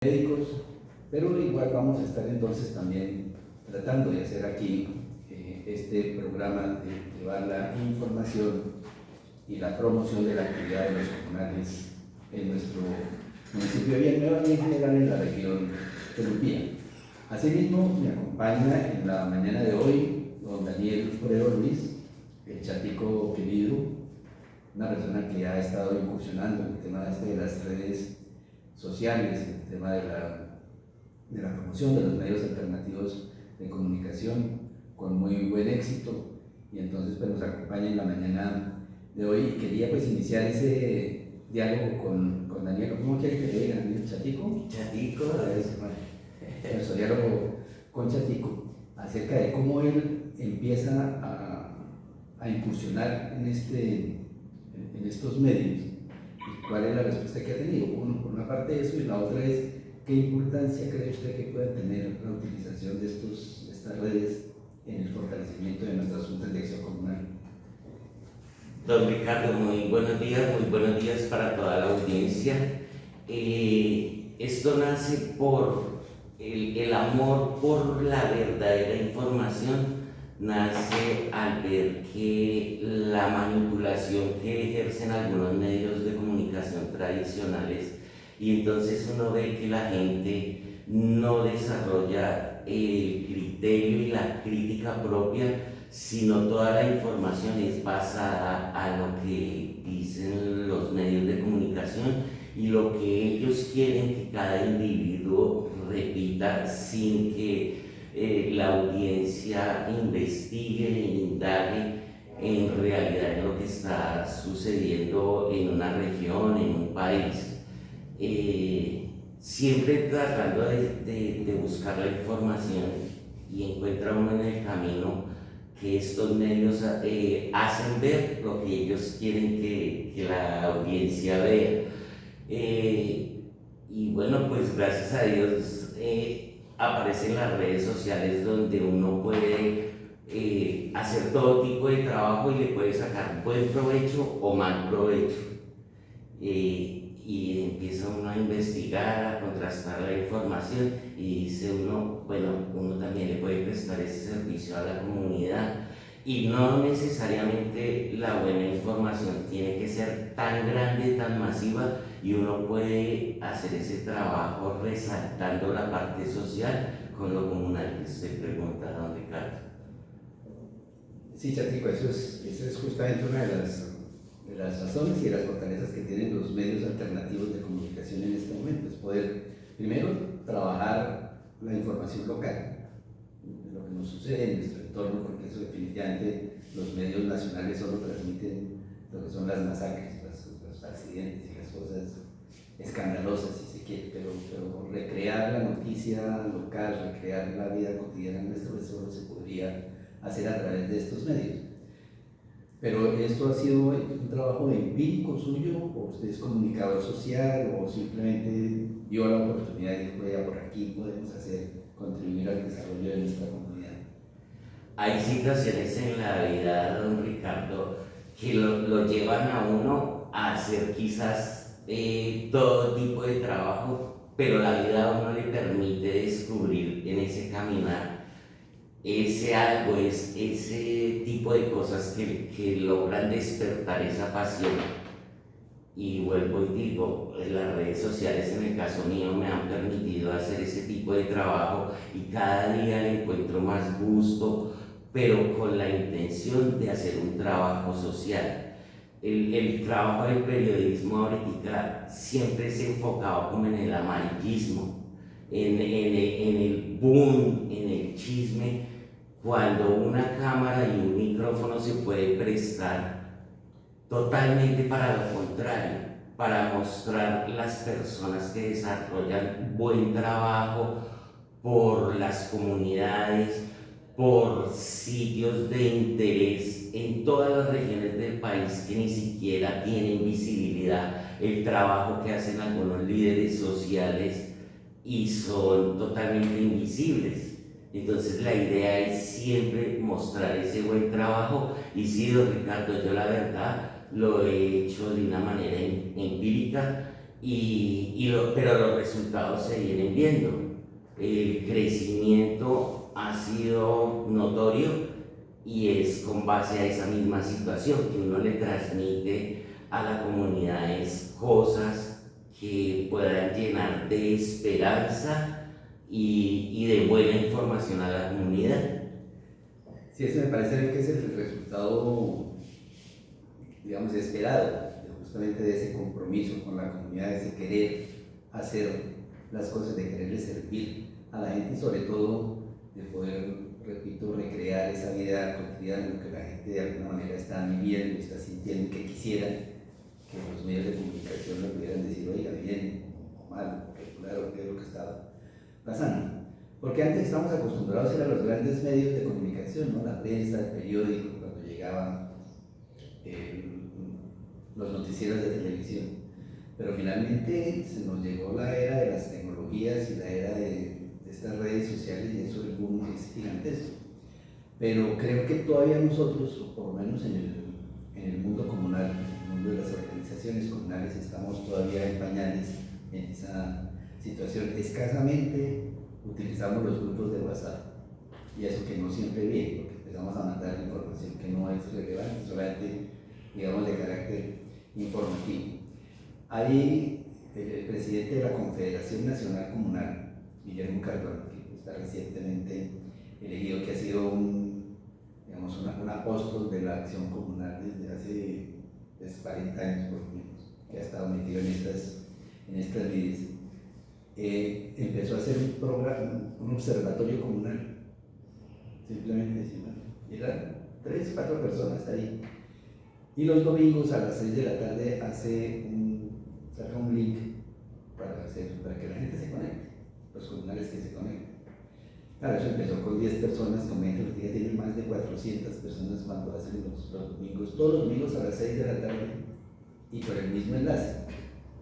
médicos, pero igual vamos a estar entonces también tratando de hacer aquí este programa de llevar la información y la promoción de la actividad de los comunales en nuestro municipio de Villanueva y en general en la región de Lupía. Asimismo, me acompaña en la mañana de hoy don Daniel Forero Ruiz, el chatico querido, una persona que ha estado incursionando en el tema de las redes sociales, el tema de la promoción de los medios alternativos de comunicación con muy buen éxito, y entonces pues nos acompaña en la mañana de hoy. Y quería pues iniciar ese diálogo con Daniel. ¿Cómo quiere que le diga, Daniel? ¿Chatico? Chatico. Nuestro diálogo con Chatico acerca de cómo él empieza a incursionar en estos medios y cuál es la respuesta que ha tenido. Uno, por una parte eso, y la otra es qué importancia cree usted que puede tener la utilización de estas redes en el fortalecimiento de nuestras juntas de acción comunal. Don Ricardo, muy buenos días para toda la audiencia. Esto nace por el amor por la verdadera información, nace al ver que la manipulación que ejercen algunos medios de comunicación tradicionales, y entonces uno ve que la gente no desarrolla el criterio y la crítica propia, sino toda la información es basada a lo que dicen los medios de comunicación y lo que ellos quieren que cada individuo repita sin que la audiencia investigue e indague en realidad en lo que está sucediendo en una región, en un país. Siempre tratando de buscar la información, y encuentra uno en el camino que estos medios hacen ver lo que ellos quieren que la audiencia vea. Y bueno, pues gracias a Dios aparecen las redes sociales donde uno puede hacer todo tipo de trabajo y le puede sacar buen provecho o mal provecho. Y empieza uno a investigar, a contrastar la información, y dice uno, bueno, uno también le puede prestar ese servicio a la comunidad, y no necesariamente la buena información tiene que ser tan grande, tan masiva, y uno puede hacer ese trabajo resaltando la parte social con lo comunal que usted pregunta, don Ricardo. Sí, Chatico, esa es justamente una de las razones y de las fortalezas que tienen los medios alternativos de comunicación en este momento. Es poder, primero, trabajar la información local, de lo que nos sucede en nuestro entorno, porque eso definitivamente los medios nacionales solo transmiten lo que son las masacres, los accidentes y las cosas escandalosas, si se quiere, pero recrear la noticia local, recrear la vida cotidiana nuestra, eso solo se podría hacer a través de estos medios. Pero esto ha sido un trabajo empírico suyo, o usted es comunicador social, o simplemente vio la oportunidad y dijo, ya por aquí podemos contribuir al desarrollo de nuestra comunidad. Hay situaciones en la vida, don Ricardo, que lo llevan a uno a hacer quizás todo tipo de trabajo, pero la vida a uno le permite descubrir en ese caminar ese algo, ese tipo de cosas que logran despertar esa pasión. Y vuelvo y digo, las redes sociales en el caso mío me han permitido hacer ese tipo de trabajo, y cada día le encuentro más gusto, pero con la intención de hacer un trabajo social. El trabajo del periodismo ahorita siempre es enfocado como en el amarillismo, en el boom, en el chisme, cuando una cámara y un micrófono se puede prestar totalmente para lo contrario, para mostrar las personas que desarrollan buen trabajo por las comunidades, por sitios de interés en todas las regiones del país que ni siquiera tienen visibilidad, el trabajo que hacen algunos líderes sociales y son totalmente invisibles. Entonces la idea es siempre mostrar ese buen trabajo, y sí, don Ricardo, yo la verdad lo he hecho de una manera empírica, pero los resultados se vienen viendo. El crecimiento ha sido notorio y es con base a esa misma situación que uno le transmite a la comunidad es cosas que puedan llenar de esperanza y de buena información a la comunidad. Sí, eso me parece que es el resultado, digamos, esperado, justamente de ese compromiso con la comunidad, de ese querer hacer las cosas, de quererle servir a la gente y sobre todo de poder, repito, recrear esa vida cotidiana en lo que la gente de alguna manera está viviendo, está sintiendo, que quisiera que los medios de comunicación le pudieran decir, oiga, bien o mal, regular o qué es lo que está pasando. Porque antes estamos acostumbrados a los grandes medios de comunicación, ¿no? La prensa, el periódico, cuando llegaban los noticieros de televisión. Pero finalmente se nos llegó la era de las tecnologías y la era de estas redes sociales y eso el boom es gigantesco. Pero creo que todavía nosotros, o por lo menos en el mundo comunal, en el mundo de las organizaciones comunales, estamos todavía en pañales en esa situación. Escasamente utilizamos los grupos de WhatsApp y eso que no siempre viene, porque empezamos a mandar información que no es relevante, solamente digamos de carácter informativo. Ahí el presidente de la Confederación Nacional Comunal, Guillermo Cardona, que está recientemente elegido, que ha sido un apóstol de la acción comunal desde hace 40 años por lo menos, que ha estado metido en estas lides. Empezó a hacer un observatorio comunal, simplemente eran 3 o 4 personas ahí, y los domingos a las 6 de la tarde saca un link para que la gente se conecte, los comunales que se conecten. Claro, eso empezó con 10 personas, comenta que ya tienen más de 400 personas cuando hacen los domingos, todos los domingos a las 6 de la tarde, y por el mismo enlace,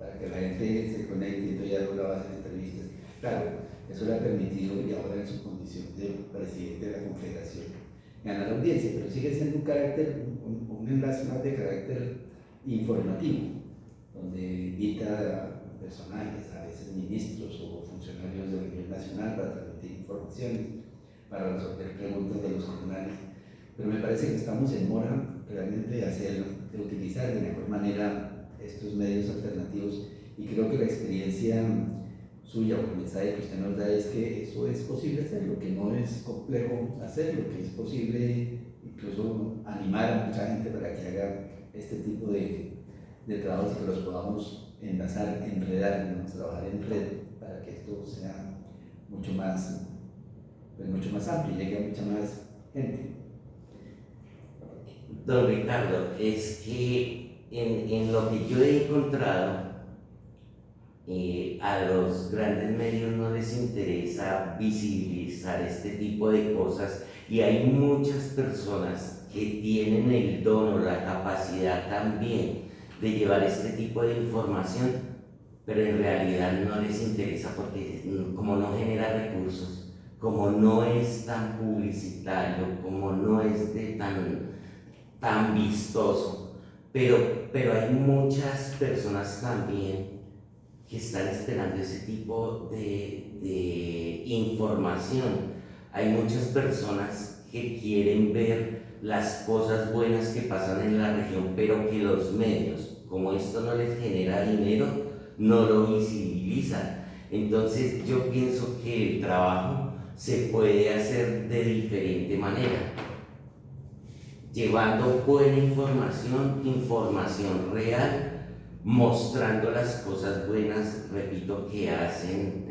para que la gente se conecte y entonces ya luego va a hacer entrevistas. Claro, eso le ha permitido, y ahora en su condición de presidente de la Confederación, ganar audiencia, pero sigue siendo un enlace más de carácter informativo, donde invita a personajes, a veces ministros o funcionarios del nivel nacional para transmitir informaciones, para resolver preguntas de los comunales. Pero me parece que estamos en mora realmente de utilizar de mejor manera estos medios alternativos, y creo que la experiencia suya o el mensaje que usted nos da es que eso es posible hacerlo, que no es complejo hacerlo, que es posible incluso animar a mucha gente para que haga este tipo de trabajos, que los podamos enlazar, enredar, ¿no? Trabajar en red para que esto sea mucho más amplio y llegue a mucha más gente. Don Ricardo, es que en lo que yo he encontrado, a los grandes medios no les interesa visibilizar este tipo de cosas, y hay muchas personas que tienen el don o la capacidad también de llevar este tipo de información, pero en realidad no les interesa porque como no genera recursos, como no es tan publicitario, como no es tan vistoso, pero hay muchas personas también que están esperando ese tipo de información. Hay muchas personas que quieren ver las cosas buenas que pasan en la región, pero que los medios, como esto no les genera dinero, no lo visibilizan. Entonces yo pienso que el trabajo se puede hacer de diferente manera, llevando buena información real, mostrando las cosas buenas, repito, que hacen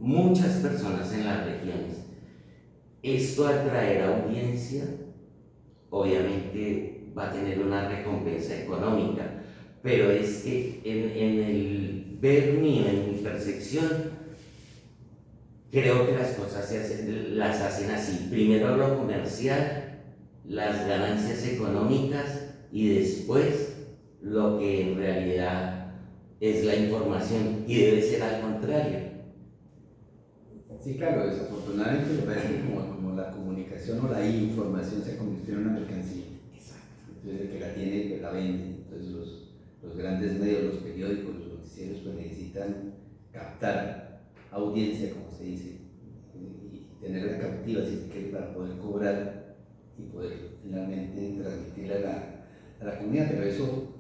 muchas personas en las regiones. Esto atraerá audiencia, obviamente va a tener una recompensa económica, pero es que en el ver mío, en mi percepción, creo que las cosas las hacen así: primero lo comercial, las ganancias económicas, y después lo que en realidad es la información, y debe ser al contrario. Sí, claro, desafortunadamente me parece que como la comunicación o la información se convirtió en una mercancía. Exacto. Entonces el que la tiene, pues la vende. Entonces los grandes medios, los periódicos, los noticieros pues necesitan captar audiencia, como se dice, y tenerla cautiva, si se quiere, para poder cobrar y poder finalmente transmitirla a la comunidad. Pero eso,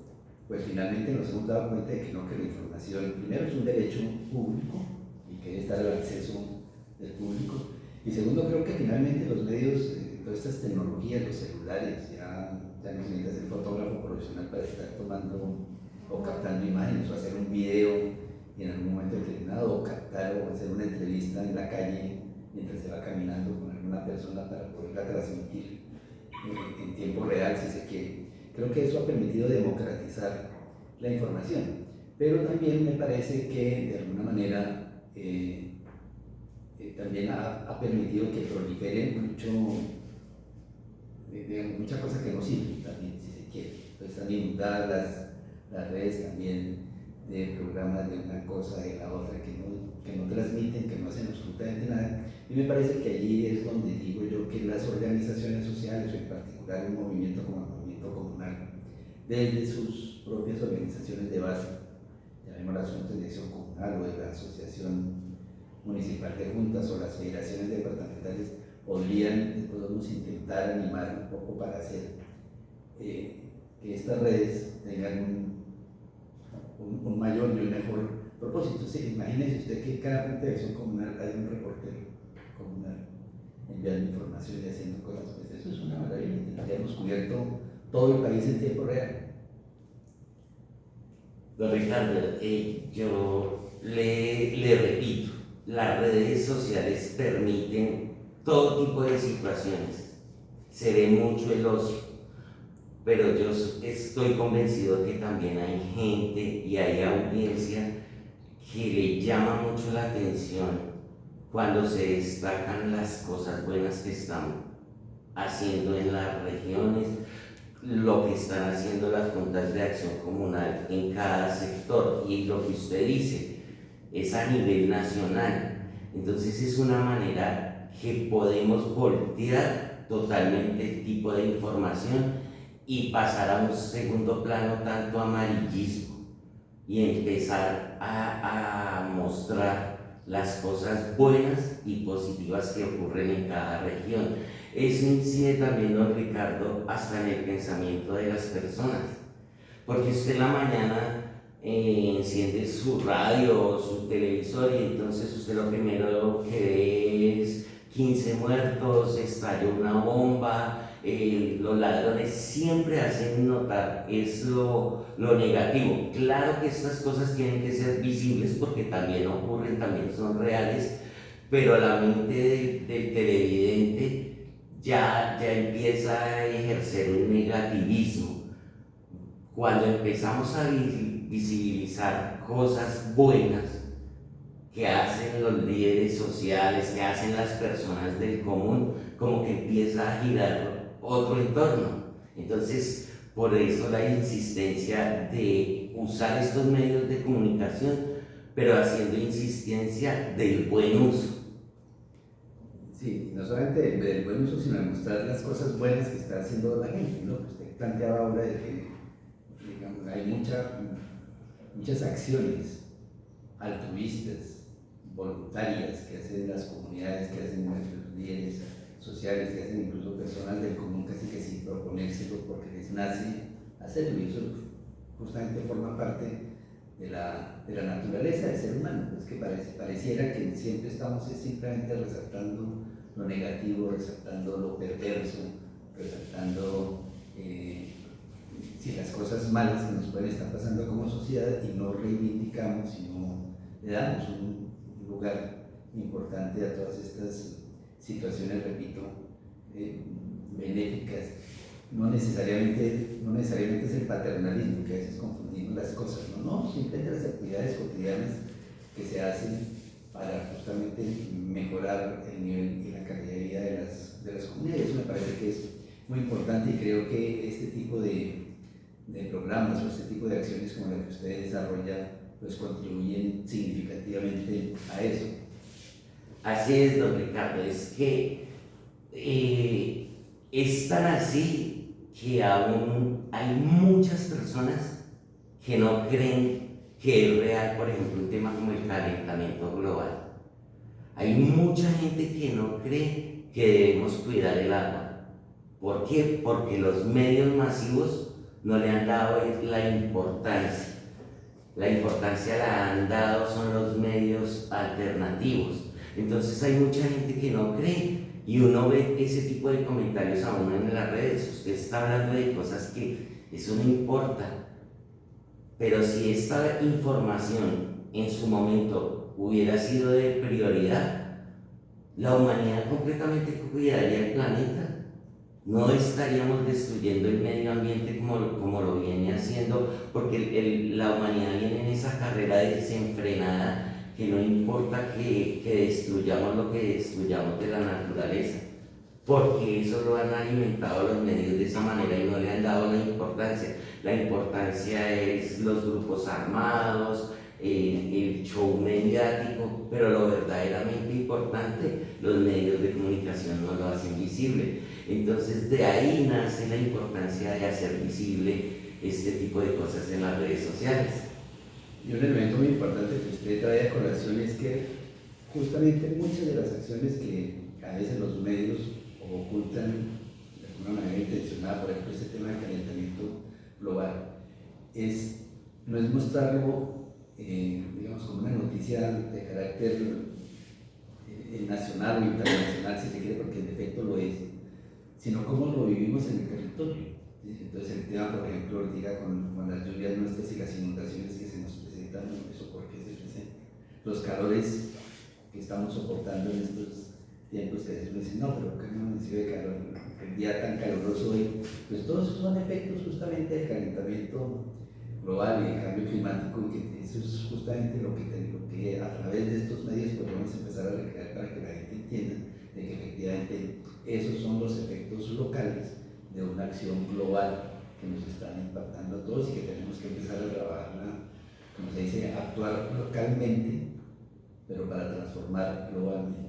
pues finalmente nos hemos dado cuenta de que no, que la información primero es un derecho público y que debe estar al acceso del público, y segundo, creo que finalmente los medios, todas estas tecnologías, los celulares, ya no necesitas ser fotógrafo profesional para estar tomando o captando imágenes o hacer un video en algún momento determinado, o captar o hacer una entrevista en la calle mientras se va caminando con alguna persona para poderla transmitir en tiempo real, si se quiere. Creo que eso ha permitido democratizar la información, pero también me parece que de alguna manera también ha permitido que prolifere mucha cosa que no sirve también, si se quiere. Entonces están inundadas las redes también de programas de una cosa, de la otra, que no transmiten, que no hacen absolutamente nada. Y me parece que allí es donde digo yo que las organizaciones sociales, o en particular un movimiento como el movimiento comunal, desde sus propias organizaciones de base, llamémosla Asuntos de Acción Comunal o de la Asociación Municipal de Juntas o las federaciones departamentales, podemos intentar animar un poco para hacer que estas redes tengan un mayor y un mejor propósito. Sí, imagínese usted que cada punto de acción comunal hay un reportero comunal enviando información y haciendo cosas. Pues eso es una maravilla. Tendríamos cubierto todo el país en tiempo real. Don Ricardo, yo le repito, las redes sociales permiten todo tipo de situaciones. Se ve mucho el ocio, pero yo estoy convencido que también hay gente y hay audiencia que le llama mucho la atención cuando se destacan las cosas buenas que están haciendo en las regiones, lo que están haciendo las juntas de acción comunal en cada sector, y lo que usted dice es a nivel nacional. Entonces es una manera que podemos voltear totalmente el tipo de información y pasar a un segundo plano tanto amarillismo y empezar a mostrar las cosas buenas y positivas que ocurren en cada región. Eso incide también, don Ricardo, hasta en el pensamiento de las personas, porque usted en la mañana enciende su radio o su televisor y entonces usted lo primero que ve es 15 muertos, estalló una bomba, los ladrones siempre hacen notar es lo negativo. Claro que estas cosas tienen que ser visibles porque también ocurren, también son reales, pero la mente del televidente ya empieza a ejercer un negativismo. Cuando empezamos a visibilizar cosas buenas que hacen los líderes sociales, que hacen las personas del común, como que empieza a girar otro entorno. Entonces, por eso la insistencia de usar estos medios de comunicación, pero haciendo insistencia del buen uso. Sí, no solamente del buen uso, sino de mostrar las cosas buenas que está haciendo la gente, ¿no? Usted planteaba ahora de que, digamos, hay muchas acciones altruistas, voluntarias, que hacen las comunidades, que hacen nuestros líderes sociales, que hacen incluso personas del común casi que sin proponérselo porque les nace hacerlo, y eso justamente forma parte de la naturaleza del ser humano. Es que pareciera que siempre estamos simplemente resaltando lo negativo, resaltando lo perverso, resaltando las cosas malas que nos pueden estar pasando como sociedad, y no reivindicamos y no le damos un lugar importante a todas estas situaciones, repito, benéficas. No necesariamente es el paternalismo, que a veces confundimos las cosas, no, simplemente las actividades cotidianas que se hacen para justamente mejorar el nivel y la calidad de vida de las comunidades. Eso me parece que es muy importante, y creo que este tipo de programas o este tipo de acciones como la que usted desarrolla pues contribuyen significativamente a eso. Así es, don Ricardo, es que es tan así que aún hay muchas personas que no creen que es real, por ejemplo, un tema como el calentamiento global. Hay mucha gente que no cree que debemos cuidar el agua. ¿Por qué? Porque los medios masivos no le han dado la importancia. La importancia la han dado son los medios alternativos. Entonces hay mucha gente que no cree y uno ve ese tipo de comentarios a uno en las redes. Usted está hablando de cosas que eso no importa. Pero si esta información en su momento hubiera sido de prioridad, la humanidad completamente cuidaría el planeta. No estaríamos destruyendo el medio ambiente como lo viene haciendo, porque la humanidad viene en esa carrera desenfrenada que no importa que destruyamos lo que destruyamos de la naturaleza, porque eso lo han alimentado los medios de esa manera y no le han dado la importancia. La importancia es los grupos armados, el show mediático, pero lo verdaderamente importante, los medios de comunicación no lo hacen visible. Entonces de ahí nace la importancia de hacer visible este tipo de cosas en las redes sociales. Y un elemento muy importante que usted trae a colación es que justamente muchas de las acciones que a veces los medios ocultan de alguna manera intencionada, por ejemplo, este tema del calentamiento global, no es mostrarlo, digamos, como una noticia de carácter nacional o internacional, si se quiere, porque en efecto lo es, sino cómo lo vivimos en el territorio. ¿Sí? Entonces el tema, por ejemplo, ahorita con las lluvias nuestras y las inundaciones que se nos presentan, eso por qué se presentan, los calores que estamos soportando en estos tiempos, que a veces me dicen, no, pero ¿qué no recibe calor? El día tan caluroso hoy, pues todos esos son efectos justamente del calentamiento global y el cambio climático, y que eso es justamente lo que a través de estos medios podemos empezar a recrear para que la gente entienda de que efectivamente esos son los efectos locales de una acción global que nos están impactando a todos y que tenemos que empezar a trabajarla, como se dice, actuar localmente, pero para transformar globalmente.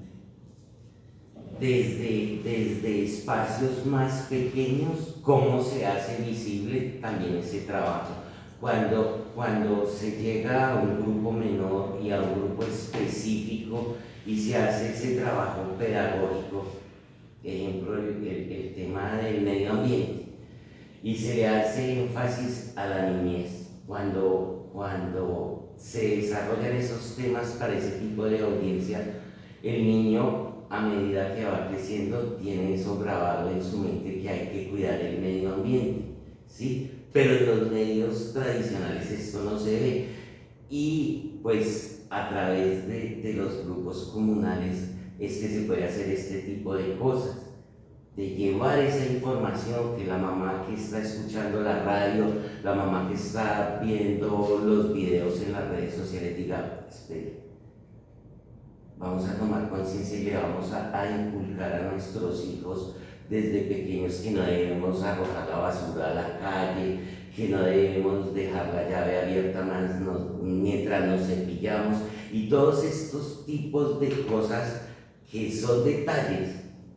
Desde espacios más pequeños, cómo se hace visible también ese trabajo. Cuando se llega a un grupo menor y a un grupo específico y se hace ese trabajo pedagógico, ejemplo, el tema del medio ambiente, y se le hace énfasis a la niñez, cuando se desarrollan esos temas para ese tipo de audiencia, el niño, a medida que va creciendo, tiene eso grabado en su mente que hay que cuidar el medio ambiente, ¿sí? Pero en los medios tradicionales esto no se ve, y pues a través de los grupos comunales es que se puede hacer este tipo de cosas, de llevar esa información, que la mamá que está escuchando la radio, la mamá que está viendo los videos en las redes sociales diga, espere, vamos a tomar conciencia y le vamos a inculcar a nuestros hijos desde pequeños que no debemos arrojar la basura a la calle, que no debemos dejar la llave abierta mientras nos cepillamos, y todos estos tipos de cosas que son detalles,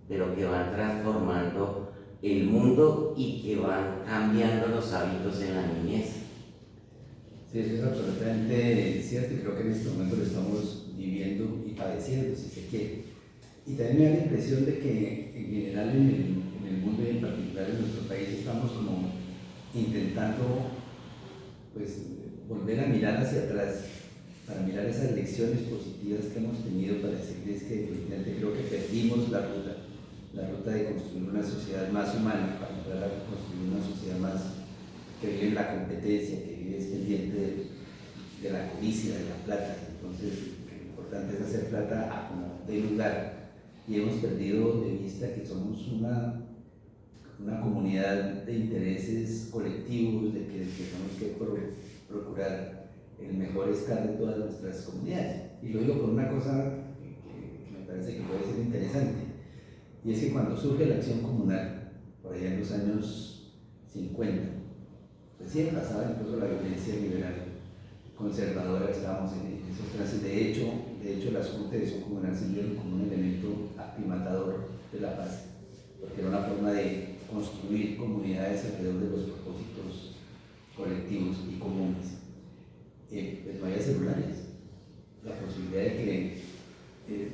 pero que van transformando el mundo y que van cambiando los hábitos en la niñez. Sí, eso es absolutamente cierto, y creo que en este momento lo estamos viviendo y padeciendo, si se quiere. Y también me da la impresión de que en general en el mundo y en particular en nuestro país estamos como intentando pues volver a mirar hacia atrás, para mirar esas lecciones positivas que hemos tenido, para decirles que definitivamente creo que perdimos la ruta de construir una sociedad más humana, para empezar a construir una sociedad más que vive en la competencia, que vive pendiente de la codicia, de la plata. Entonces lo importante es hacer plata a como de lugar, y hemos perdido de vista que somos una comunidad de intereses colectivos, de que tenemos que procurar el mejor estar de todas nuestras comunidades. Y lo digo por una cosa que me parece que puede ser interesante, y es que cuando surge la acción comunal, por allá en los años 50, recién pasaba incluso la violencia liberal conservadora, estábamos en esos trances. De hecho las juntas de acción comunal se vieron como un elemento aclimatador de la paz, porque era una forma de construir comunidades alrededor de los propósitos colectivos y comunes. pues no había celulares. La posibilidad de que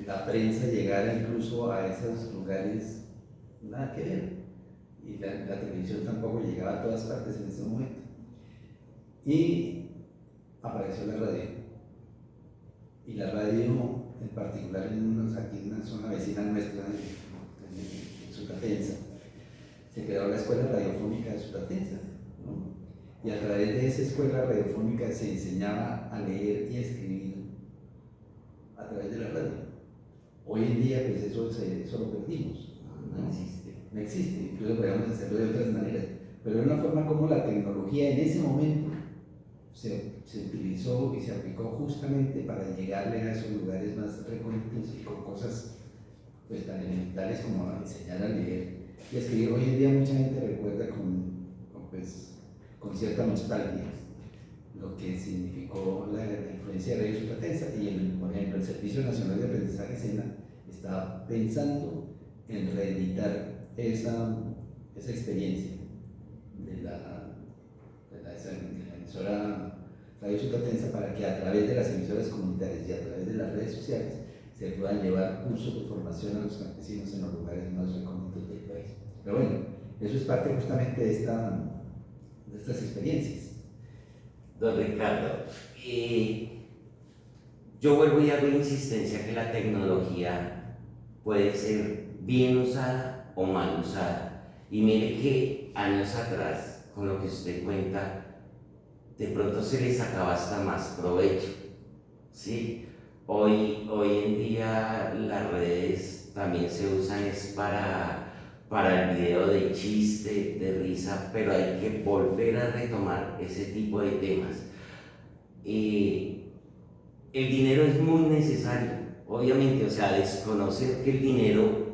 la prensa llegara incluso a esos lugares, nada que ver. Y la televisión tampoco llegaba a todas partes en ese momento. Y apareció la radio. Y la radio, en particular aquí en una zona vecina nuestra, en Sutatensa, se creó la Escuela Radiofónica de Sutatensa, ¿no? Y a través de esa escuela radiofónica se enseñaba a leer y a escribir a través de la radio. Hoy en día, pues eso lo perdimos. No existe. No existe, incluso podríamos hacerlo de otras maneras, pero es una forma como la tecnología en ese momento se utilizó y se aplicó justamente para llegarle a esos lugares más recónditos y con cosas pues tan elementales como enseñar a leer y a escribir. Hoy en día mucha gente recuerda con cierta nostalgia lo que significó la influencia de Radio Sutatensa, y por ejemplo el Servicio Nacional de Aprendizaje SENA está pensando en reeditar esa experiencia de la emisora Radio Sutatensa, para que a través de las emisoras comunitarias y a través de las redes sociales se puedan llevar cursos de formación a los campesinos en los lugares más recónditos del país. Pero bueno, eso es parte justamente de estas experiencias. Don Ricardo, yo vuelvo y hago insistencia que la tecnología puede ser bien usada o mal usada. Y mire que años atrás, con lo que usted cuenta, de pronto se le sacaba hasta más provecho, ¿sí? Hoy en día las redes también se usan para el video de chiste, de risa, pero hay que volver a retomar ese tipo de temas. El dinero es muy necesario, obviamente, o sea, desconocer que el dinero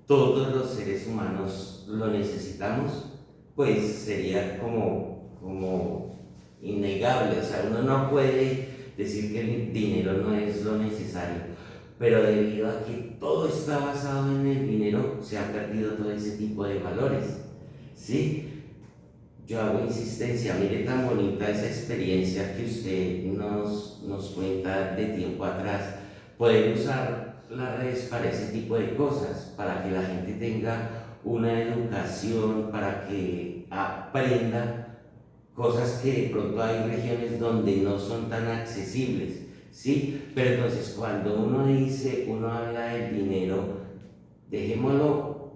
todos los seres humanos lo necesitamos, pues sería como innegable. O sea, uno no puede decir que el dinero no es lo necesario, pero debido a que todo está basado en el dinero, se ha perdido todo ese tipo de valores, ¿sí? Yo hago insistencia, mire tan bonita esa experiencia que usted nos cuenta de tiempo atrás. Poder usar las redes para ese tipo de cosas, para que la gente tenga una educación, para que aprenda cosas que de pronto hay regiones donde no son tan accesibles, ¿sí? Pero entonces cuando uno habla del dinero, dejémoslo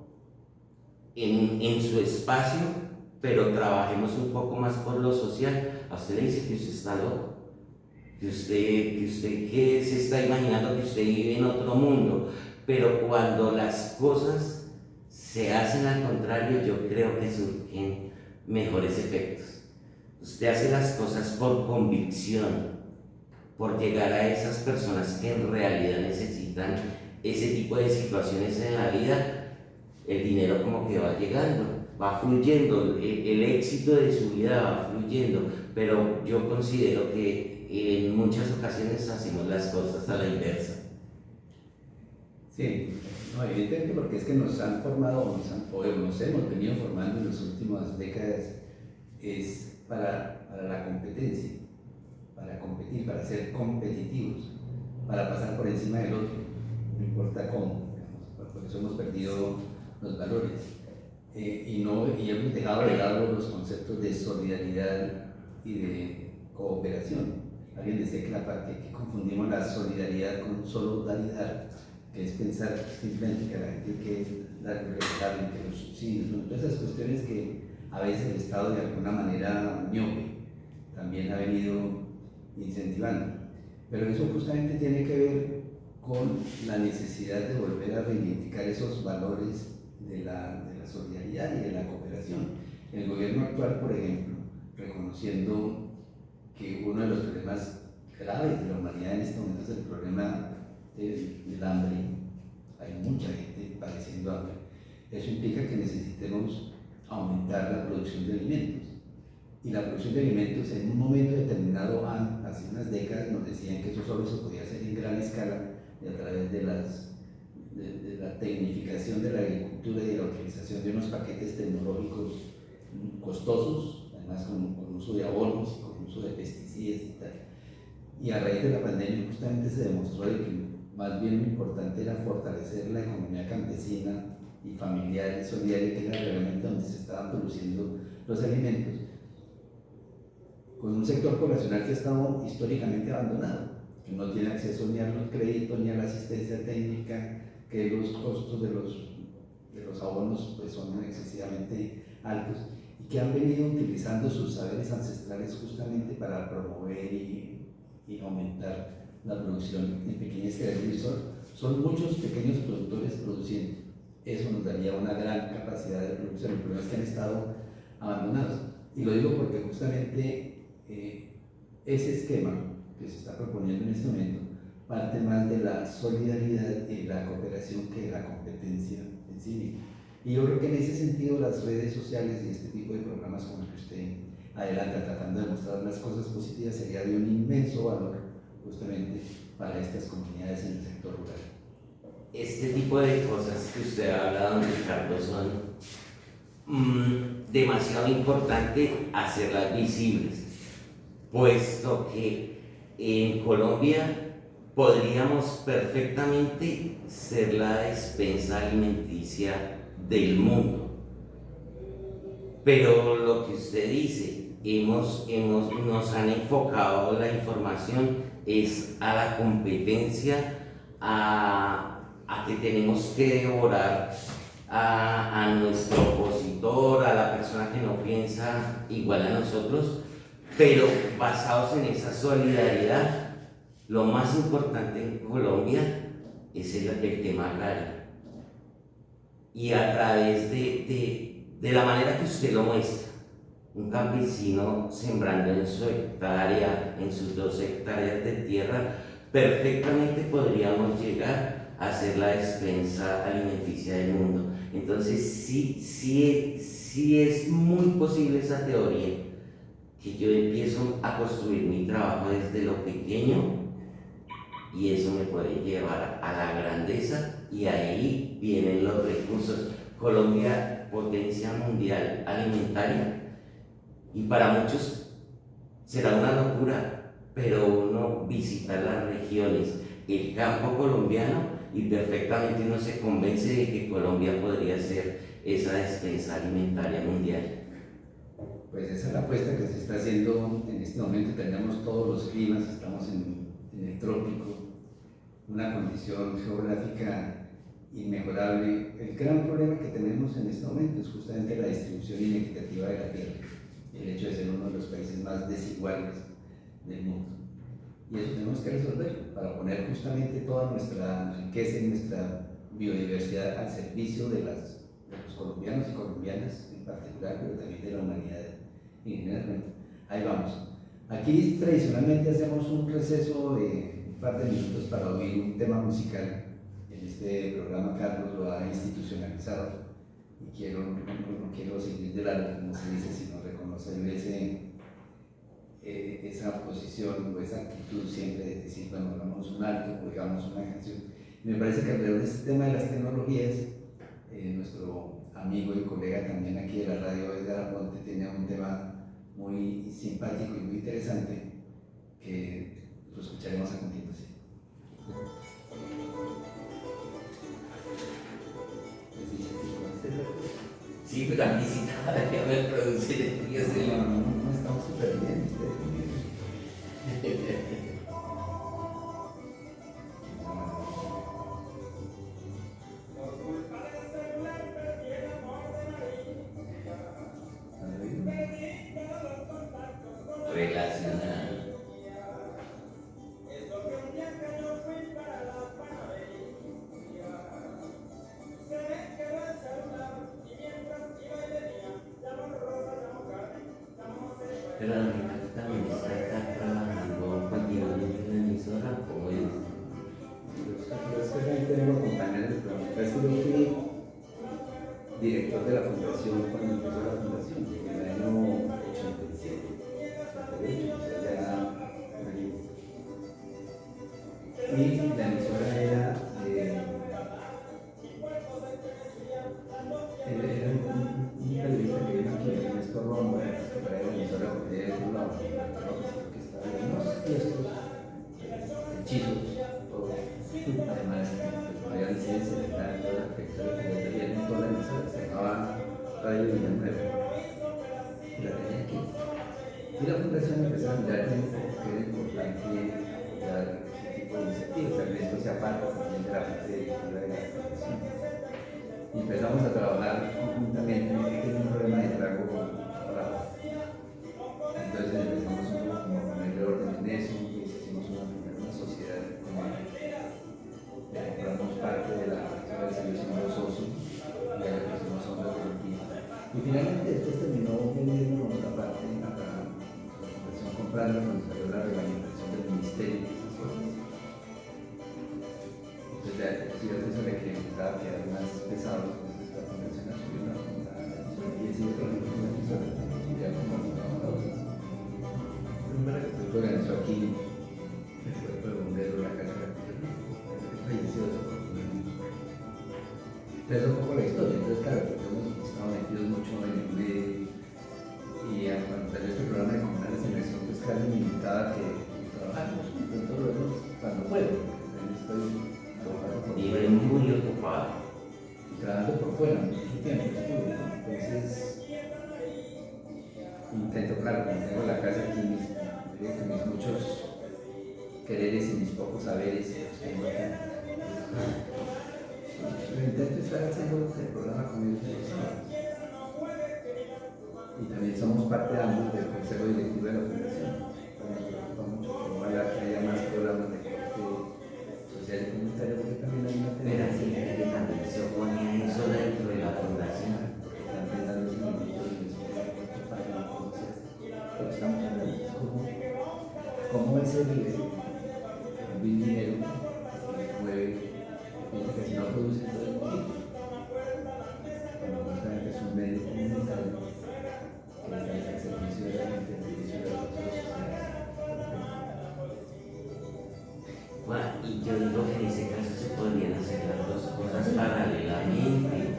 en su espacio, pero trabajemos un poco más por lo social. A usted le dice que usted está loco, que usted que se está imaginando que usted vive en otro mundo, pero cuando las cosas se hacen al contrario, yo creo que surgen mejores efectos. Usted hace las cosas por convicción, por llegar a esas personas que en realidad necesitan ese tipo de situaciones en la vida. El dinero como que va llegando, va fluyendo, el éxito de su vida va fluyendo, pero yo considero que en muchas ocasiones hacemos las cosas a la inversa. Sí, no, evidentemente, porque es que nos han formado, o nos hemos venido formando en las últimas décadas, es para la competencia, para competir, para ser competitivos, para pasar por encima del otro, no importa cómo, digamos, por eso hemos perdido los valores, y hemos dejado de lado los conceptos de solidaridad y de cooperación. Alguien decía que confundimos la solidaridad con solidaridad, que es pensar simplemente que a la gente hay que darle que los subsidios, ¿no? Todas esas cuestiones que a veces el Estado de alguna manera miope también ha venido incentivando. Pero eso justamente tiene que ver con la necesidad de volver a reivindicar esos valores de la solidaridad y de la cooperación. El gobierno actual, por ejemplo, reconociendo que uno de los problemas graves de la humanidad en este momento es el problema del hambre, hay mucha gente padeciendo hambre. Eso implica que necesitemos aumentar la producción de alimentos. Y la producción de alimentos en un momento determinado, hace unas décadas, nos decían que eso solo se podía hacer en gran escala y a través de la tecnificación de la agricultura y de la utilización de unos paquetes tecnológicos costosos, además con uso de abonos y con uso de pesticidas y tal. Y a raíz de la pandemia justamente se demostró de que más bien lo importante era fortalecer la economía campesina y familiar y solidaria, que era realmente donde se estaban produciendo los alimentos, con un sector poblacional que ha estado históricamente abandonado, que no tiene acceso ni a los créditos ni a la asistencia técnica, que los costos de los abonos pues, son excesivamente altos, y que han venido utilizando sus saberes ancestrales justamente para promover y aumentar la producción en pequeña escala. Son muchos pequeños productores produciendo. Eso nos daría una gran capacidad de producción. El problema es que han estado abandonados. Y lo digo porque justamente ese esquema que se está proponiendo en este momento parte más de la solidaridad y la cooperación que de la competencia en sí misma. Y yo creo que en ese sentido las redes sociales y este tipo de programas como el que usted adelanta tratando de mostrar las cosas positivas sería de un inmenso valor justamente para estas comunidades en el sector rural. Este tipo de cosas que usted ha hablado, Ricardo, son demasiado importante hacerlas visibles, puesto que en Colombia podríamos perfectamente ser la despensa alimenticia del mundo. Pero lo que usted dice, nos han enfocado la información es a la competencia, a que tenemos que devorar a nuestro opositor, a la persona que no piensa igual a nosotros, pero basados en esa solidaridad. Lo más importante en Colombia es el tema agrario. Y a través de la manera que usted lo muestra, un campesino sembrando en su hectárea, en sus 2 hectáreas de tierra, perfectamente podríamos llegar a ser la despensa alimenticia del mundo. Entonces sí es muy posible esa teoría, que yo empiezo a construir mi trabajo desde lo pequeño y eso me puede llevar a la grandeza, y ahí vienen los recursos. Colombia, potencia mundial alimentaria, y para muchos será una locura, pero uno visita las regiones, el campo colombiano, y perfectamente uno se convence de que Colombia podría ser esa despensa alimentaria mundial. Pues esa es la apuesta que se está haciendo en este momento. Tenemos todos los climas, estamos en el trópico, una condición geográfica inmejorable. El gran problema que tenemos en este momento es justamente la distribución inequitativa de la tierra, el hecho de ser uno de los países más desiguales del mundo. Y eso tenemos que resolver para poner justamente toda nuestra riqueza y nuestra biodiversidad al servicio de los colombianos y colombianas en particular, pero también de la humanidad en general. Ahí vamos. Aquí tradicionalmente hacemos un receso de un par de minutos para oír un tema musical. En este programa Carlos lo ha institucionalizado y no quiero seguir de largo, como se dice, sino reconocerle esa posición o esa actitud siempre de decir, bueno, hagamos un alto, oigamos una canción. Y me parece que alrededor de este tema de las tecnologías, nuestro amigo y colega también aquí de la radio, Edgar Aponte, tenía un tema muy simpático y muy interesante que lo escucharemos a continuación. Sí, pero aquí sí todavía me produce nervios. No, estamos súper bien. Relacionado. Pero la mitad también está acá trabajando continuamente en la emisora, ¿o es? Es que realmente vengo a acompañar el programa. Es que yo fui director de la fundación cuando empezó la fundación, en el año 87, 88, o sea, ya y la emisora era un periodista que vino aquí, Ernesto Rombo, que traía la emisora porque era de un lado, que estaba en unos fiestos Radio Villanueva. La tenía aquí. Y la fundación empezó a mirar que era importante apoyar ese tipo de iniciativas. Ernesto se aparta también de la parte directiva de la fundación. Y empezamos a trabajar conjuntamente. Tenía un problema de trago raro. Entonces empezamos un poco como a ponerle orden en eso. Y hicimos una sociedad como compramos parte de la selección de los socios y ahora pusimos ondas de equipo. Y finalmente después terminó vendiendo otra parte a la fundación comprando cuando salió la reglamentación del ministerio. Entonces si a eso le empezaba a quedar más pesado, entonces la fundación asumió una junta y decidió que una emisora ya como trabajador. Después organizó aquí el cuerpo de bomberos, la casa de falleció desafortunadamente. Pero es un poco la historia. Entonces, claro, pues hemos estado metidos mucho en el medio y cuando salió este programa de comunales en elección, pues Carmen me invitaba a que trabajáramos juntos, todo lo vemos cuando puedo, porque también estoy trabajando por Vive fuera. muy ocupado. Y trabajando por fuera, mucho tiempo estuve, ¿no? Entonces, intento, claro, como tengo la casa aquí, mis muchos quereres y mis pocos saberes, los tengo acá. Pero intento estar haciendo el programa con ellos de los sábados. Y también somos parte de ambos del consejo directivo de la fundación. Nos preocupa mucho que ojalá que haya más programas de corte social y comunitario, porque también hay una Pero así que también se opone a eso dentro de la fundación. porque están pensando en los minutos y eso para la conocer. Pero estamos hablando de cómo es el dinero que mueve, que si no produce todo el mundo. Cuando justamente es un medio comunitario que está al servicio de la gente, al servicio de las sociedades. Y yo digo que en ese caso se podrían hacer las dos cosas paralelamente.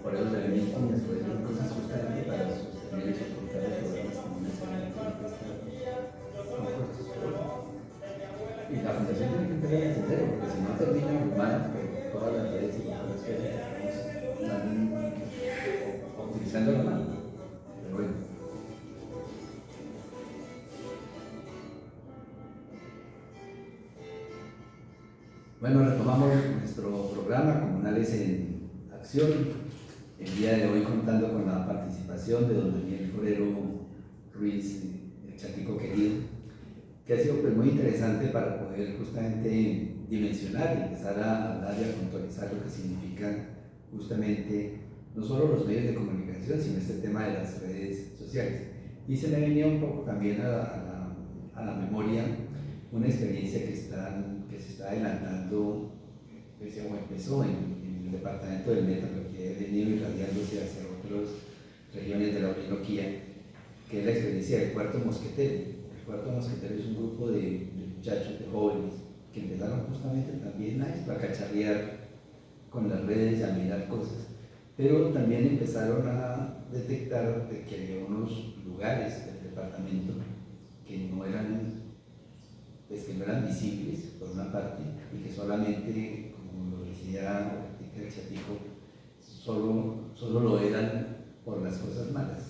Por eso se ven unas cosas justamente para sostener y soportar los programas que necesariamente son cortos. Y la fundación tiene que empezar a entender, porque si no termina mal, todas las redes y todas las cosas están utilizando la mano. Pero bueno. Bueno, retomamos nuestro programa Comunales en Acción. El día de hoy contando con la participación de don Daniel Forero Ruiz, el Chatico querido, que ha sido pues, muy interesante para poder justamente dimensionar y empezar a hablar y a puntualizar lo que significan justamente no solo los medios de comunicación, sino este tema de las redes sociales. Y se me venía un poco también a la memoria una experiencia que se está adelantando, o empezó en el departamento del Meta, pero que ha venido irradiándose hacia otras regiones de la Orinoquía, que es la experiencia del Cuarto Mosquetero. El Cuarto Mosquetero es un grupo de muchachos, de jóvenes, que empezaron justamente también a esto, a cacharrear con las redes y a mirar cosas, pero también empezaron a detectar de que había unos lugares del departamento que no eran visibles por una parte y que solamente, como lo decía el Chatico, solo lo eran por las cosas malas,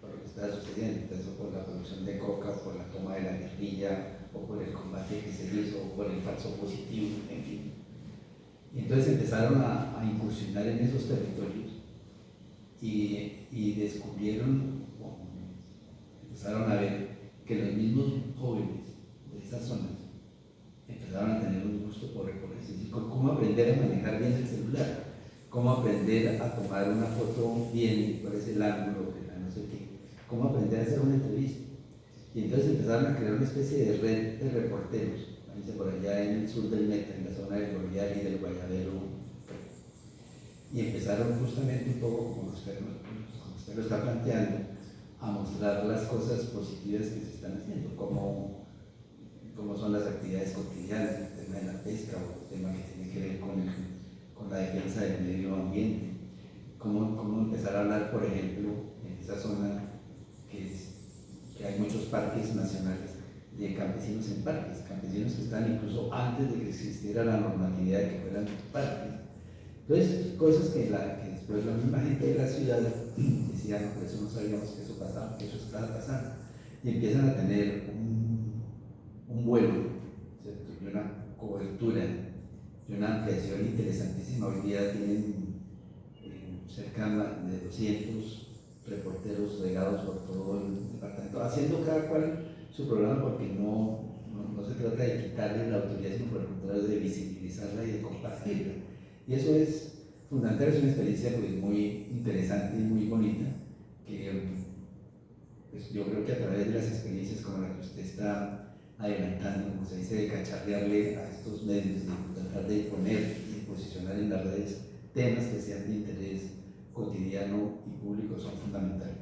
por lo que estaba sucediendo, entonces por la producción de coca, por la toma de la guerrilla, o por el combate que se hizo, o por el falso positivo, en fin. Y entonces empezaron a incursionar en esos territorios y descubrieron, empezaron a ver que los mismos jóvenes de esas zonas empezaron a tener un gusto por eso, es decir, cómo aprender a manejar bien el celular, cómo aprender a tomar una foto bien por ese ángulo, no sé qué, cómo aprender a hacer una entrevista. Y entonces empezaron a crear una especie de red de reporteros, por allá en el sur del Meta, en la zona del Boreal y del Guayabero, y empezaron justamente un poco como usted lo está planteando, a mostrar las cosas positivas que se están haciendo, como son las actividades cotidianas, el tema de la pesca o el tema que tiene que ver con la defensa del medio ambiente, cómo empezar a hablar, por ejemplo, en esa zona que hay muchos parques nacionales de campesinos en parques, campesinos que están incluso antes de que existiera la normatividad de que fueran parques, Entonces, cosas que después la misma gente de la ciudad decía, no, por eso no sabíamos que eso pasaba, que eso estaba pasando. Y empiezan a tener un vuelo, ¿cierto? Y una cobertura y una ampliación interesantísima. Hoy día tienen cerca de 200 reporteros regados por todo el departamento, haciendo cada cual su programa, porque no se trata de quitarle la autoridad, sino por el contrario de visibilizarla y de compartirla. Y eso es fundamental, es una experiencia pues, muy interesante y muy bonita, que pues, yo creo que a través de las experiencias como la que usted está adelantando, como se dice, de cacharrearle a estos medios, de tratar de poner y posicionar en las redes temas que sean de interés cotidiano y público, son fundamentales.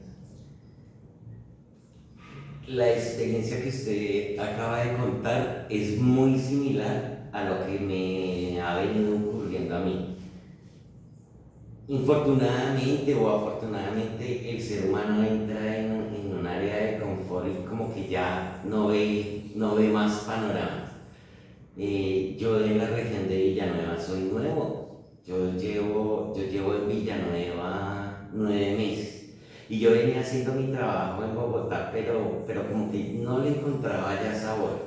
La experiencia que usted acaba de contar es muy similar a lo que me ha venido ocurriendo a mí. Infortunadamente o afortunadamente, el ser humano entra en un área de confort y como que ya no ve más panoramas. Yo en la región de Villanueva soy nuevo. Yo llevo en Villanueva 9 meses. Y yo venía haciendo mi trabajo en Bogotá, pero como que no le encontraba ya sabor.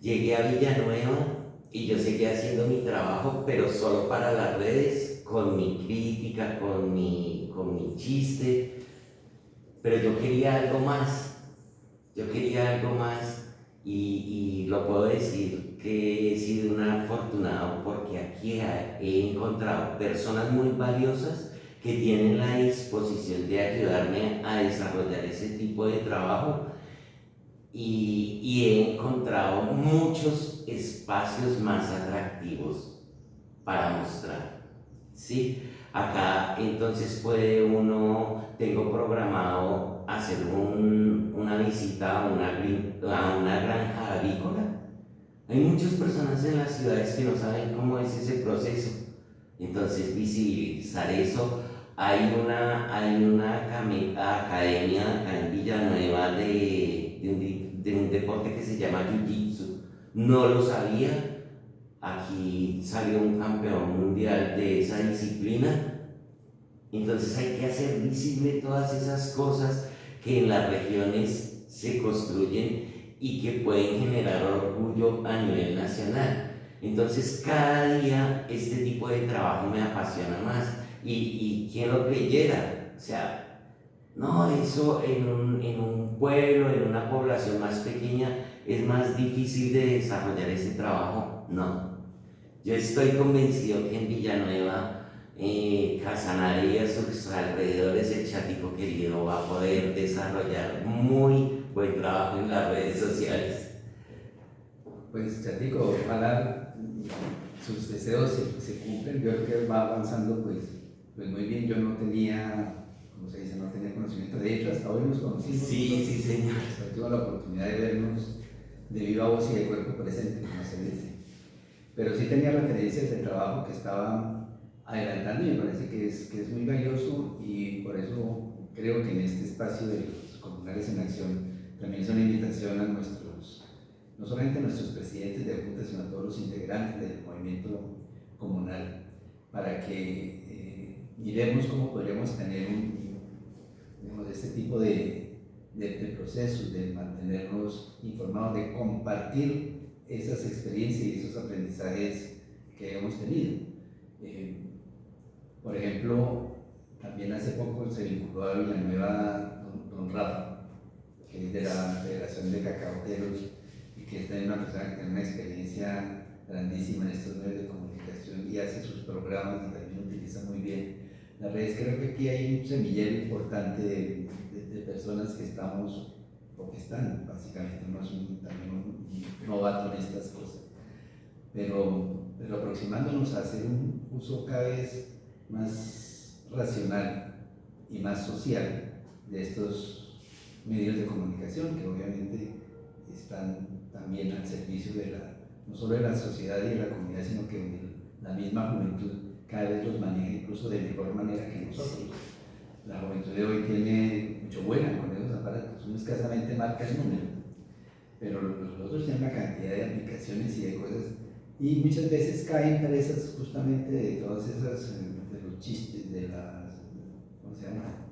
Llegué a Villanueva y yo seguía haciendo mi trabajo, pero solo para las redes, con mi crítica, con mi chiste. Pero yo quería algo más. Y lo puedo decir que he sido un afortunado porque aquí he encontrado personas muy valiosas que tienen la disposición de ayudarme a desarrollar ese tipo de trabajo y he encontrado muchos espacios más atractivos para mostrar, ¿sí? Acá entonces tengo programado hacer una visita a una granja avícola. Hay muchas personas en las ciudades que no saben cómo es ese proceso, entonces visibilizar eso. Hay una academia acá en Villanueva de un deporte que se llama Jiu-Jitsu. No lo sabía. Aquí salió un campeón mundial de esa disciplina. Entonces hay que hacer visible todas esas cosas que en las regiones se construyen y que pueden generar orgullo a nivel nacional. Entonces cada día este tipo de trabajo me apasiona más. Y quién lo creyera, o sea, no, eso en un pueblo, en una población más pequeña, es más difícil de desarrollar ese trabajo. No, yo estoy convencido que en Villanueva, Casanare y a sus alrededores, el Chatico querido va a poder desarrollar muy buen trabajo en las redes sociales. Pues Chatico, ojalá sus deseos se cumplen. Yo creo que va avanzando pues muy bien. Yo no tenía, como se dice, no tenía conocimiento. De hecho, hasta hoy nos conocimos. Sí, sí, señor. Hasta tuve la oportunidad de vernos de viva voz y de cuerpo presente, como se dice. Pero sí tenía referencias del trabajo que estaba adelantando y me parece que es muy valioso, y por eso creo que en este espacio de los comunales en acción también es una invitación a no solamente a nuestros presidentes de junta, sino a todos los integrantes del movimiento comunal, para que miremos cómo podríamos tener este tipo de procesos, de mantenernos informados, de compartir esas experiencias y esos aprendizajes que hemos tenido. Por ejemplo, también hace poco se vinculó a Villanueva don Rafa, que es de la Federación de Cacaoteros, y que es una persona que tiene una experiencia grandísima en estos medios de comunicación y hace sus programas y también utiliza muy bien las redes. Creo que aquí hay un semillero importante de personas que estamos, o que están básicamente, no es también un novato en estas cosas, pero aproximándonos a hacer un uso cada vez más racional y más social de estos medios de comunicación, que obviamente están también al servicio no solo de la sociedad y de la comunidad, sino que la misma juventud cada vez los maneja incluso de mejor manera que nosotros. La juventud de hoy tiene mucho buena con esos aparatos, uno escasamente marca el número, pero los otros tienen una cantidad de aplicaciones y de cosas y muchas veces caen presas justamente de todas esas, de los chistes, de las, ¿cómo se llama?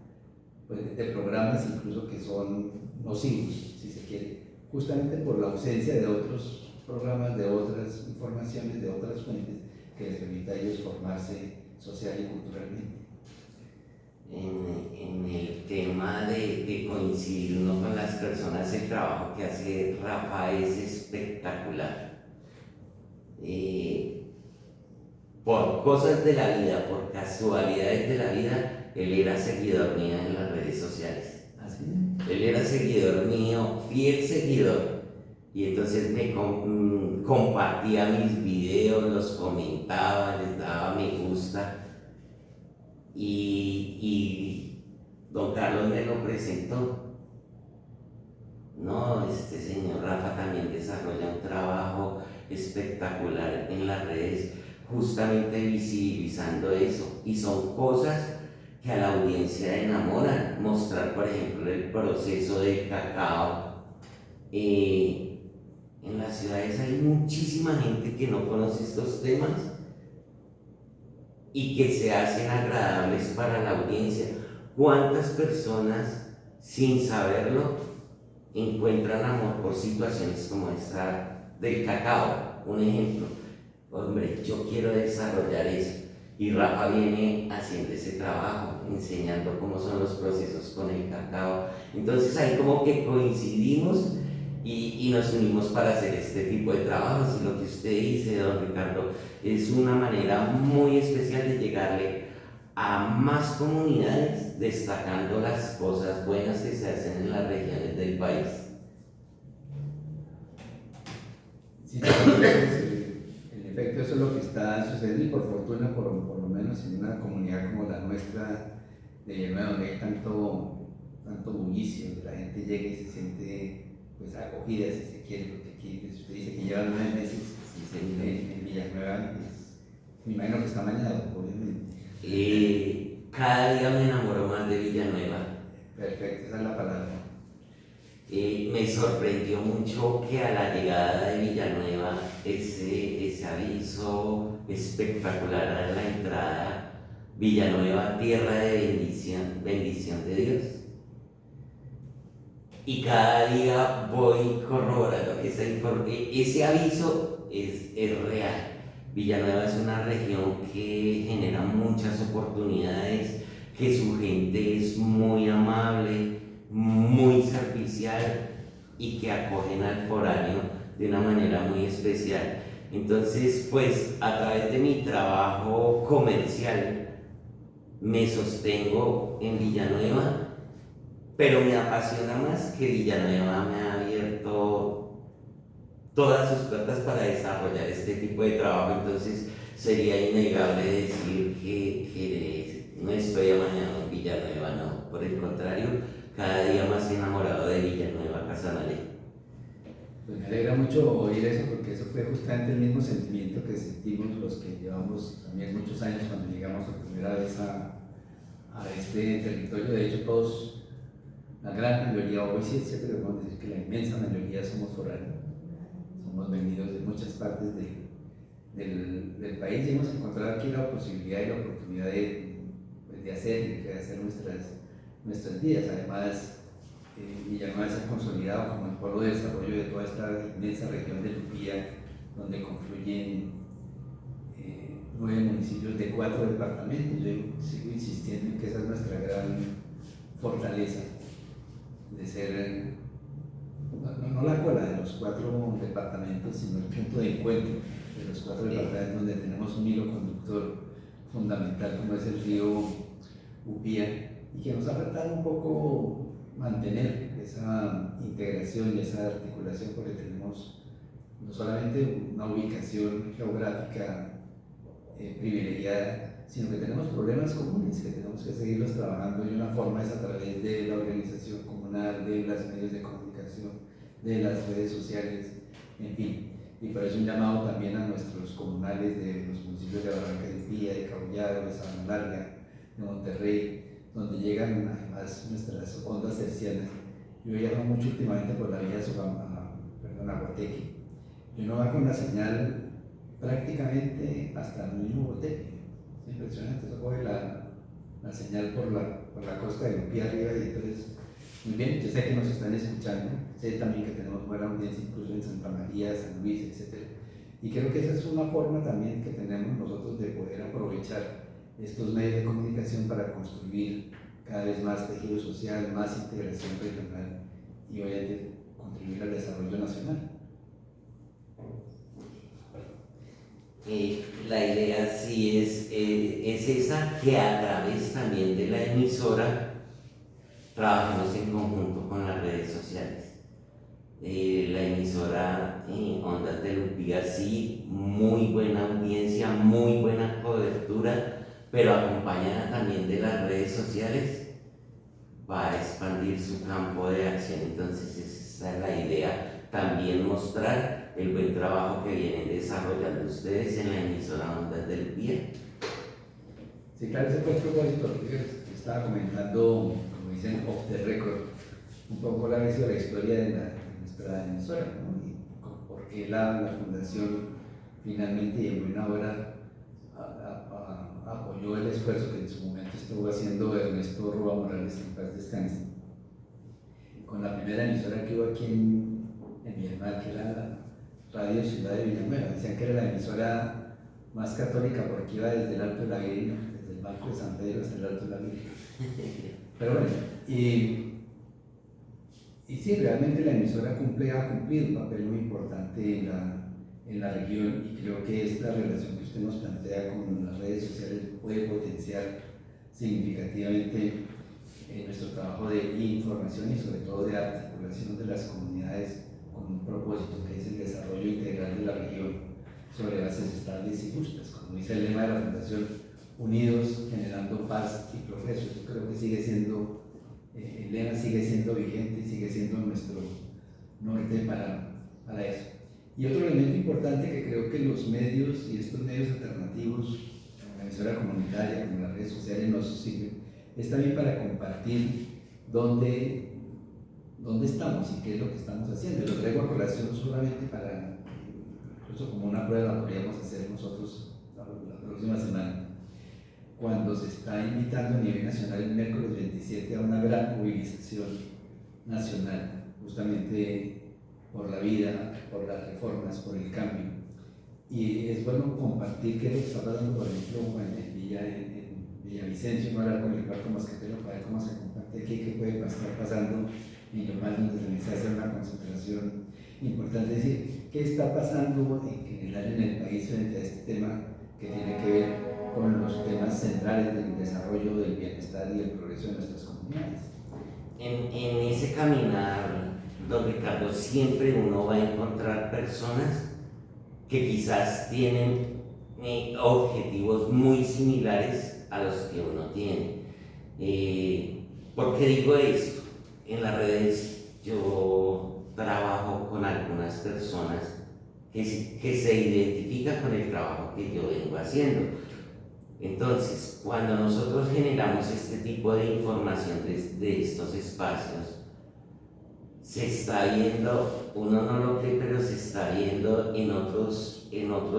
Pues de programas incluso que son nocivos, si se quiere, justamente por la ausencia de otros programas, de otras informaciones, de otras fuentes que les permita a ellos formarse social y culturalmente. En el tema de coincidir uno con las personas, el trabajo que hace Rafa es espectacular. Por cosas de la vida, por casualidades de la vida, él era seguidor mío en las redes sociales. ¿Así? Él era seguidor mío, fiel seguidor. Y entonces me compartía mis videos, los comentaba, les daba me gusta. Y don Carlos me lo presentó. No, este señor Rafa también desarrolla un trabajo espectacular en las redes, justamente visibilizando eso. Y son cosas que a la audiencia enamoran. Mostrar, por ejemplo, el proceso del cacao. En las ciudades hay muchísima gente que no conoce estos temas y que se hacen agradables para la audiencia. ¿Cuántas personas, sin saberlo, encuentran amor por situaciones como esta del cacao? Un ejemplo, hombre, yo quiero desarrollar eso. Y Rafa viene haciendo ese trabajo, enseñando cómo son los procesos con el cacao. Entonces ahí como que coincidimos y nos unimos para hacer este tipo de trabajos. Y lo que usted dice, don Ricardo, es una manera muy especial de llegarle a más comunidades, destacando las cosas buenas que se hacen en las regiones del país. Sí, entonces, en efecto, eso es lo que está sucediendo y por fortuna, por lo menos en una comunidad como la nuestra de Villanueva, donde hay tanto bullicio, donde la gente llega y se siente pues acogida, si se quiere, porque aquí pues, usted dice que lleva 9 meses en Villanueva, pues, me imagino que está mañado, obviamente. Cada día me enamoro más de Villanueva. Perfecto, esa es la palabra. Me sorprendió mucho que a la llegada de Villanueva, ese aviso espectacular a la entrada, Villanueva, tierra de bendición de Dios. Y cada día voy corroborando que ese aviso es real. Villanueva es una región que genera muchas oportunidades, que su gente es muy amable, muy servicial y que acogen al foráneo de una manera muy especial. Entonces, pues a través de mi trabajo comercial me sostengo en Villanueva, pero me apasiona más que Villanueva me ha abierto todas sus puertas para desarrollar este tipo de trabajo. Entonces sería innegable decir que no estoy amañado en Villanueva, no, por el contrario, cada día más enamorado de Villanueva, Casanare. Pues me alegra mucho oír eso, porque eso fue justamente el mismo sentimiento que sentimos los que llevamos también muchos años cuando llegamos por primera vez a este territorio. De hecho, todos, la gran mayoría, hoy sí siempre podemos decir que la inmensa mayoría somos foráneos, somos venidos de muchas partes del país y hemos encontrado aquí la posibilidad y la oportunidad de hacer y de hacer nuestras vidas. Además, Villanueva se ha consolidado como el polo de desarrollo de toda esta inmensa región de Lupía, donde confluyen 9 municipios de 4 departamentos. Yo sigo insistiendo en que esa es nuestra gran fortaleza, de ser no la cola de los 4 departamentos, sino el punto de encuentro de los 4 departamentos, donde tenemos un hilo conductor fundamental como es el río Upía, y que nos ha faltado un poco mantener esa integración y esa articulación, porque tenemos no solamente una ubicación geográfica privilegiada, sino que tenemos problemas comunes que tenemos que seguirlos trabajando, y una forma es a través de la organización comunal, de los medios de comunicación, de las redes sociales, en fin. Y por eso un llamado también a nuestros comunales de los municipios de Barranca de Pía, de Cabullaro, de Sabana Larga, de Monterrey, donde llegan además nuestras ondas tercianas. Yo viajo mucho últimamente por la vía Aguateque, y uno va con la señal prácticamente hasta el mismo Boteque. Es impresionante, eso coge la señal por la costa de Lupía arriba y entonces, muy bien, yo sé que nos están escuchando, sé también que tenemos buena audiencia incluso en Santa María, San Luis, etc. Y creo que esa es una forma también que tenemos nosotros de poder aprovechar estos medios de comunicación para construir cada vez más tejido social, más integración regional y obviamente contribuir al desarrollo nacional. La idea sí es esa, que a través también de la emisora trabajemos en conjunto con las redes sociales. La emisora Ondas de Lupía, sí, muy buena audiencia, muy buena cobertura, pero acompañada también de las redes sociales, va a expandir su campo de acción. Entonces esa es la idea, también mostrar el buen trabajo que vienen desarrollando ustedes en la emisora Ondas de Lupía. Sí, claro, ese fue el propósito que estaba comentando, como dicen, off the record, un poco la historia de nuestra emisora, ¿no? Y por qué la fundación finalmente y en buena hora apoyó el esfuerzo que en su momento estuvo haciendo Ernesto Rúa Morales, en paz descanse, con la primera emisora que hubo aquí en Myanmar, que era la Radio Ciudad de Villanueva. Decían que era la emisora más católica porque iba desde el Alto de la Virgen, desde el Banco de San Pedro hasta el Alto de la Virgen. Pero bueno, y sí, realmente la emisora ha cumplido un papel muy importante en la región, y creo que esta relación que usted nos plantea con las redes sociales puede potenciar significativamente nuestro trabajo de información y sobre todo de articulación de las comunidades con un propósito que es el desarrollo integral de la región sobre bases estables y justas, como dice el lema de la Fundación: unidos generando paz y progreso. Yo creo que sigue siendo, el lema sigue siendo vigente y sigue siendo nuestro norte para eso. Y otro elemento importante que creo que los medios y estos medios alternativos, como la emisora comunitaria, como las redes sociales, nos sirven, es también para compartir dónde estamos y qué es lo que estamos haciendo. Lo traigo a colación solamente para, incluso como una prueba, podríamos hacer nosotros la próxima semana, cuando se está invitando a nivel nacional el miércoles 27 a una gran movilización nacional, justamente por la vida, por las reformas, por el cambio. Y es bueno compartir qué es lo que está pasando, por ejemplo, en Villavicencio, no hablar con el cuarto mosquetero para ver cómo se comparte aquí, qué puede estar pasando en Yopal, donde también se hace una concentración importante. Es decir, qué está pasando en general en el país frente a este tema que tiene que ver con los temas centrales del desarrollo, del bienestar y del progreso de nuestras comunidades. En ese caminar, don Ricardo, siempre uno va a encontrar personas que quizás tienen objetivos muy similares a los que uno tiene. ¿Por qué digo esto? En las redes yo trabajo con algunas personas que se identifican con el trabajo que yo vengo haciendo. Entonces, cuando nosotros generamos este tipo de información de estos espacios, se está viendo, uno no lo cree, pero se está viendo en otros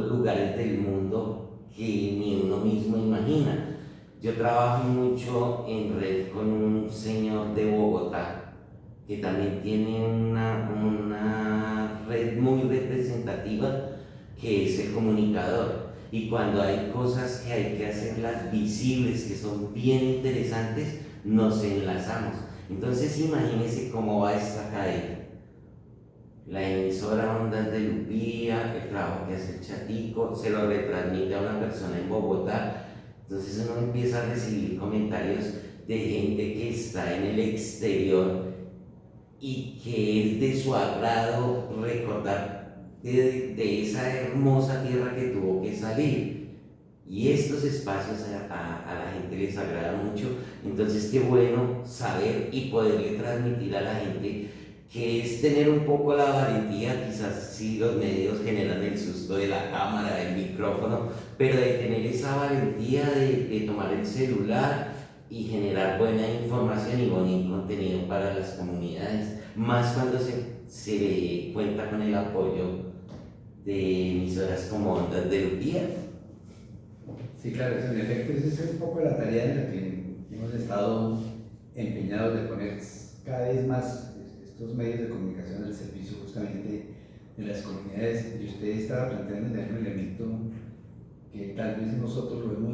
lugares del mundo que ni uno mismo imagina. Yo trabajo mucho en red con un señor de Bogotá que también tiene una red muy representativa, que es el comunicador. Y cuando hay cosas que hay que hacerlas visibles, que son bien interesantes, nos enlazamos. Entonces imagínense cómo va esta cadena. La emisora Ondas de Lupía, el trabajo que hace el Chatico, se lo retransmite a una persona en Bogotá. Entonces uno empieza a recibir comentarios de gente que está en el exterior y que es de su agrado recordar de esa hermosa tierra que tuvo que salir. Y estos espacios a la gente les agrada mucho. Entonces qué bueno saber y poderle transmitir a la gente que es tener un poco la valentía. Quizás sí, los medios generan el susto de la cámara, del micrófono, pero de tener esa valentía de tomar el celular y generar buena información y buen contenido para las comunidades, más cuando se cuenta con el apoyo de emisoras como Ondas de Lutía. Sí, claro, en efecto, esa es un poco la tarea en la que hemos estado empeñados de poner cada vez más estos medios de comunicación al servicio justamente de las comunidades. Y usted estaba planteando un elemento que tal vez nosotros no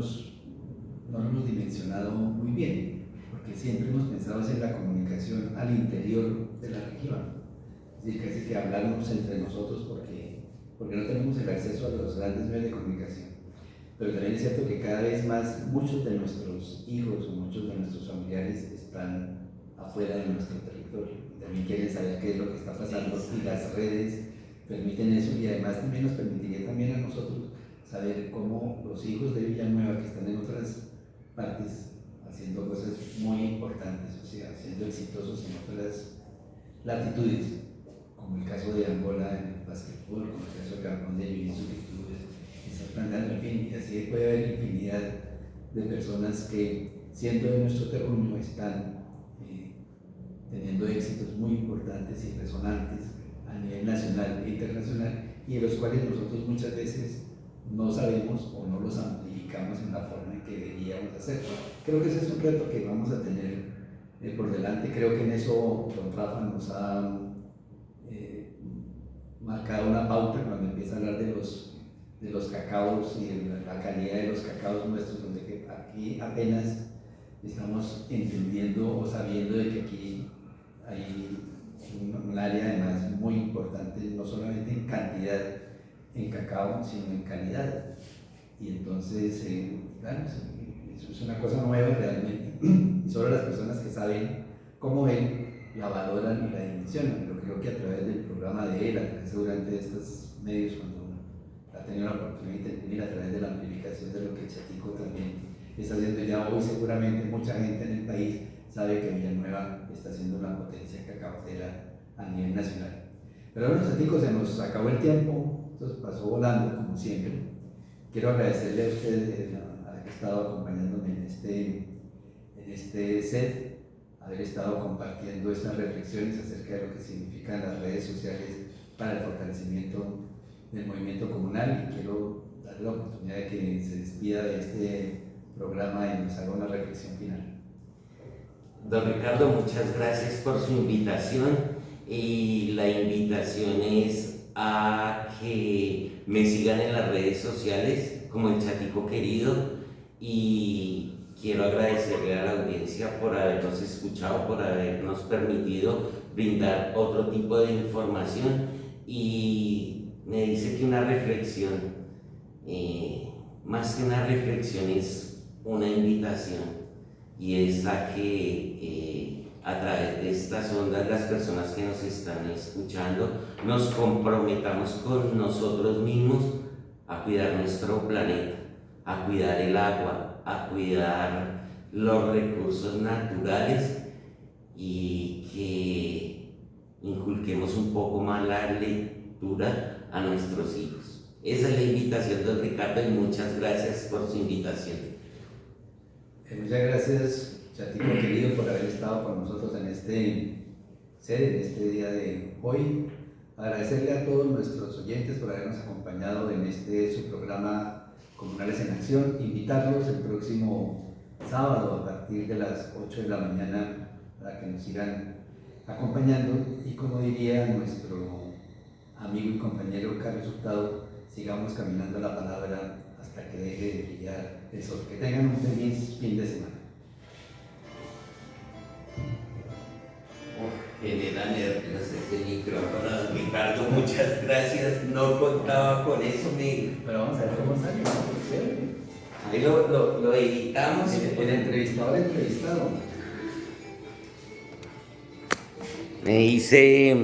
lo hemos dimensionado muy bien, porque siempre hemos pensado en la comunicación al interior de la región, es decir, casi que hablarnos entre nosotros porque no tenemos el acceso a los grandes medios de comunicación. Pero también es cierto que cada vez más muchos de nuestros hijos o muchos de nuestros familiares están afuera de nuestro territorio, también quieren saber qué es lo que está pasando, y las redes permiten eso, y además también nos permitiría también a nosotros saber cómo los hijos de Villanueva, que están en otras partes haciendo cosas muy importantes, o sea, siendo exitosos en otras latitudes, como el caso de Angola en el básquetbol, como el caso de Gabón de vivir sus virtudes, está planteando, en fin, y así puede haber infinidad de personas que, siendo de nuestro terruño, están teniendo éxitos muy importantes y resonantes a nivel nacional e internacional, y de los cuales nosotros muchas veces no sabemos o no los amplificamos en la forma en que deberíamos hacerlo. Creo que ese es un reto que vamos a tener por delante. Creo que en eso don Rafa nos ha marcado una pauta cuando empieza a hablar de los cacaos y de la calidad de los cacaos nuestros, donde que aquí apenas estamos entendiendo o sabiendo de que aquí hay un área además muy importante, no solamente en cantidad en cacao, sino en calidad. Y entonces, claro, eso es una cosa nueva realmente, y solo las personas que saben cómo ven la valoran y la dimensionan. Pero creo que a través del programa de él, a través seguramente de estos medios, cuando ha tenido la oportunidad de intervenir, a través de la amplificación de lo que Chatico también está haciendo ya hoy, seguramente mucha gente en el país sabe que Villanueva está siendo una potencia cacaotera a nivel nacional. Pero bueno, Chatico, se nos acabó el tiempo, entonces pasó volando como siempre. Quiero agradecerle a usted haber estado acompañándome en este set, haber estado compartiendo estas reflexiones acerca de lo que significan las redes sociales para el fortalecimiento del movimiento comunal, y quiero darle la oportunidad de que se despida de este programa y nos haga una reflexión final. Don Ricardo, muchas gracias por su invitación, y la invitación es a que me sigan en las redes sociales como el Chatico Querido, y quiero agradecerle a la audiencia por habernos escuchado, por habernos permitido brindar otro tipo de información. Y me dice que una reflexión, más que una reflexión, es una invitación, y es a que a través de estas ondas, las personas que nos están escuchando, nos comprometamos con nosotros mismos a cuidar nuestro planeta, a cuidar el agua, a cuidar los recursos naturales, y que inculquemos un poco más la lectura a nuestros hijos. Esa es la invitación, don Ricardo, y muchas gracias por su invitación. Muchas gracias, Chatico querido, por haber estado con nosotros en este día de hoy. Agradecerle a todos nuestros oyentes por habernos acompañado en su programa Comunales en Acción. Invitarlos el próximo sábado a partir de las 8 de la mañana para que nos sigan acompañando, y como diría nuestro amigo y compañero Carlos Hurtado, sigamos caminando la palabra hasta que deje de brillar el sol. Que tengan un feliz fin de semana. Genera nervios este micrófono, don Ricardo, muchas gracias, no contaba con eso. Pero vamos a ver cómo sale, ¿no? Ahí lo editamos. El entrevistado. Me dice